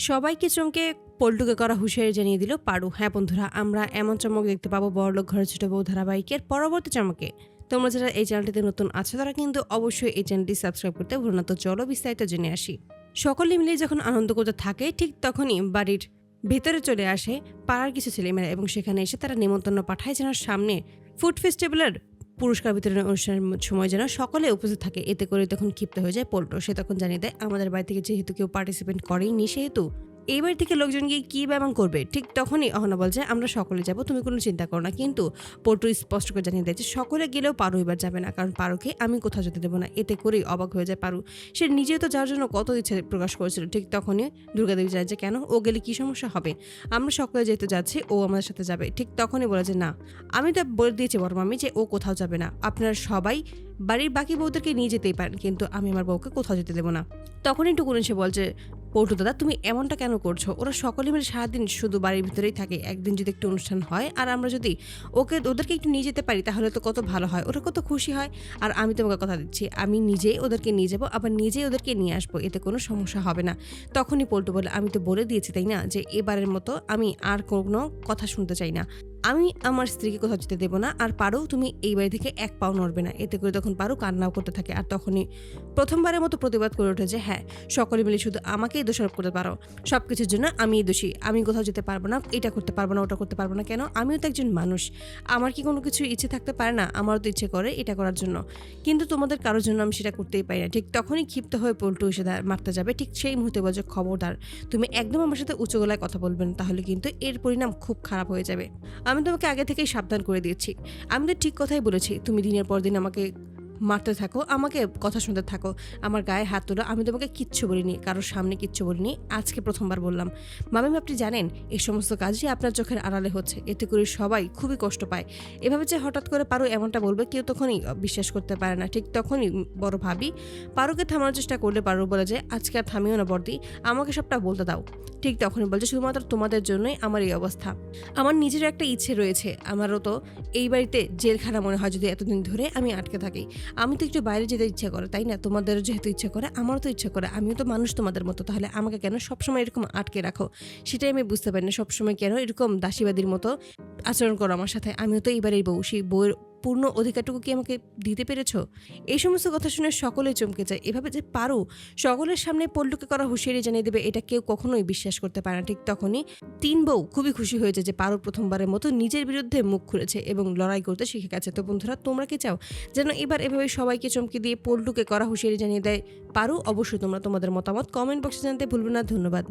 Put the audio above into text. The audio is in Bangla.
সবাইকে চমকে পল্টুকে করা হুঁশিয়ারি জানিয়ে দিল পারু। হ্যাঁ বন্ধুরা, আমরা এমন চমক দেখতে পাবো বড়লোক ঘরের ছোট বউ ধারাবাহিকের পরবর্তী চমকে। তোমরা যারা এই চ্যানেলটিতে নতুন আছো তারা কিন্তু অবশ্যই এই চ্যানেলটি সাবস্ক্রাইব করতে ভুলো না। তো চলো বিস্তারিত জেনে আসি। সকলে মিলে যখন আনন্দ করতে থাকে ঠিক তখনই বাড়ির ভেতরে চলে আসে পাড়ার কিছু ছেলেমেয়েরা এবং সেখানে এসে তারা নেমন্তন্ন পাঠায় যেন সামনে ফুড ফেস্টিভ্যালের পুরস্কার বিতরণের অনুষ্ঠানের সময় যেন সকলে উপস্থিত থাকে। এতে করে তখন ক্ষিপ্ত হয়ে যায় পল্টু। সে তখন জানিয়ে দেয় আমাদের বাড়ি থেকে যেহেতু কেউ পার্টিসিপেট করেইনি সেহেতু এই বাড়ি থেকে লোকজন গিয়ে কী ব্যায়াম করবে। ঠিক তখনই অহনা বলছে আমরা সকলে যাব, তুমি কোনো চিন্তা করো না। কিন্তু পল্টু স্পষ্ট করে জানিয়ে দেয় যে সকলে গেলেও পারু এবার যাবে না, কারণ পারুকে আমি কোথাও যেতে দেবো না। এতে করেই অবাক হয়ে যায় পারু। সে নিজেও তো যাওয়ার জন্য কত ইচ্ছে প্রকাশ করেছিল। ঠিক তখনই দুর্গাদেবী যায় যে কেন ও গেলে কি সমস্যা হবে, আমরা সকলে যেহেতু যাচ্ছি ও আমাদের সাথে যাবে। ঠিক তখনই বলে যে না, আমি তো বলে দিয়েছি বড় মামি যে ও কোথাও যাবে না, আপনারা সবাই বাড়ির বাকি বউদেরকে নিয়ে যেতেই পারেন, কিন্তু আমি আমার বউকে কোথাও যেতে দেবো না। তখনই টুকুন সে বলছে পল্টু দাদা তুমি এমনটা কেন করছো, ওরা সকলে মিলে সারাদিন শুধু বাড়ির ভিতরেই থাকে, একদিন যদি একটু অনুষ্ঠান হয় আর আমরা যদি ওদেরকে একটু নিয়ে যেতে পারি তাহলে তো কত ভালো হয়, ওরা কত খুশি হয়। আর আমি তোমাকে কথা দিচ্ছি আমি নিজেই ওদেরকে নিয়ে যাবো, আবার নিজেই ওদেরকে নিয়ে আসবো, এতে কোনো সমস্যা হবে না। তখনই পল্টু বলে আমি তো বলে দিয়েছি তাই না যে এবারের মতো আমি আর কোনো কথা শুনতে চাই না, আমি আমার স্ত্রীকে কোথাও যেতে দেবো না। আর পারো তুমি এই বাড়ি থেকে এক পাও নড়বে না। এতে করে তখন পারো কান্নাও করতে থাকে। আর তখনই প্রথমবারের মতো প্রতিবাদ করে ওঠে যে হ্যাঁ সকলে মিলে শুধু আমাকেই দোষারোপ করতে পারো, সব কিছুর জন্য আমিই দোষী, আমি কোথাও যেতে পারবো না, এটা করতে পারবো না, ওটা করতে পারবো না। কেন, আমিও তো একজন মানুষ, আমার কি কোনো কিছু ইচ্ছে থাকতে পারে না? আমারও তো ইচ্ছে করে এটা করার জন্য, কিন্তু তোমাদের কারোর জন্য আমি সেটা করতেই পারি না। ঠিক তখনই ক্ষিপ্ত হয়ে পল্টু এসে মারতে যাবে। ঠিক সেই মুহূর্তে বলছে খবরদার, তুমি একদম আমার সাথে উঁচু গলায় কথা বলবেন, তাহলে কিন্তু এর পরিণাম খুব খারাপ হয়ে যাবে। আমি তোমাকে আগে থেকেই সাবধান করে দিয়েছি, আমি তো ঠিক কথাই বলেছি, তুমি দিনের পর দিন আমাকে মারতে থাকো, আমাকে কথা শুনতে থাকো, আমার গায়ে হাত তোলো, আমি তোমাকে কিচ্ছু বলিনি, কারোর সামনে কিচ্ছু বলিনি, আজকে প্রথমবার বললাম। মামিমা আপনি জানেন এই সমস্ত কাজই আপনার চোখের আড়ালে হচ্ছে, এতে করে সবাই খুবই কষ্ট পায়। এভাবে যে হঠাৎ করে পারো এমনটা বলবে কেউ তখনই বিশ্বাস করতে পারে না। ঠিক তখনই বড় ভাবি পারুকে থামানোর চেষ্টা করলে পারু বলে যে আজকে আর থামিও না বর্দি, আমাকে সবটা বলতে দাও। ঠিক তখনই বলছে শুধুমাত্র তোমাদের জন্যই আমার এই অবস্থা, আমার নিজের একটা ইচ্ছে রয়েছে, আমারও তো এই বাড়িতে জেলখানা মনে হয় যদি এতদিন ধরে আমি আটকে থাকি, আমি তো একটু বাইরে যেতে ইচ্ছে করে তাই না, তোমাদেরও যেহেতু ইচ্ছে করে আমারও তো ইচ্ছে করে, আমিও তো মানুষ তোমাদের মতো, তাহলে আমাকে কেন সবসময় এরকম আটকে রাখো, সেটাই আমি বুঝতে পারি না, সবসময় কেন এরকম দাসীবাদীর মতো আচরণ করো আমার সাথে, আমিও তো এইবারের বউ, সেই বউয়ের পূর্ণ অধিকারটুকু কি আমাকে দিতে পেরেছো? এই সমস্ত কথা শুনে সকলেই চমকে যায়। এভাবে যে পারো সকলের সামনে পল্টুকে করা হুঁশিয়ারি জানিয়ে দেবে এটা কেউ কখনোই বিশ্বাস করতে পারে না। ঠিক তখনই তিন বউ খুবই খুশি হয়েছে যে পারো প্রথমবারের মতো নিজের বিরুদ্ধে মুখ খুলেছে এবং লড়াই করতে শিখে গেছে। তো বন্ধুরা তোমরা কি চাও যেন এবার এভাবে সবাইকে চমকে দিয়ে পল্টুকে করা হুঁশিয়ারি জানিয়ে দেয় পারো? অবশ্যই তোমরা তোমাদের মতামত কমেন্ট বক্সে জানাতে ভুলবে না। ধন্যবাদ।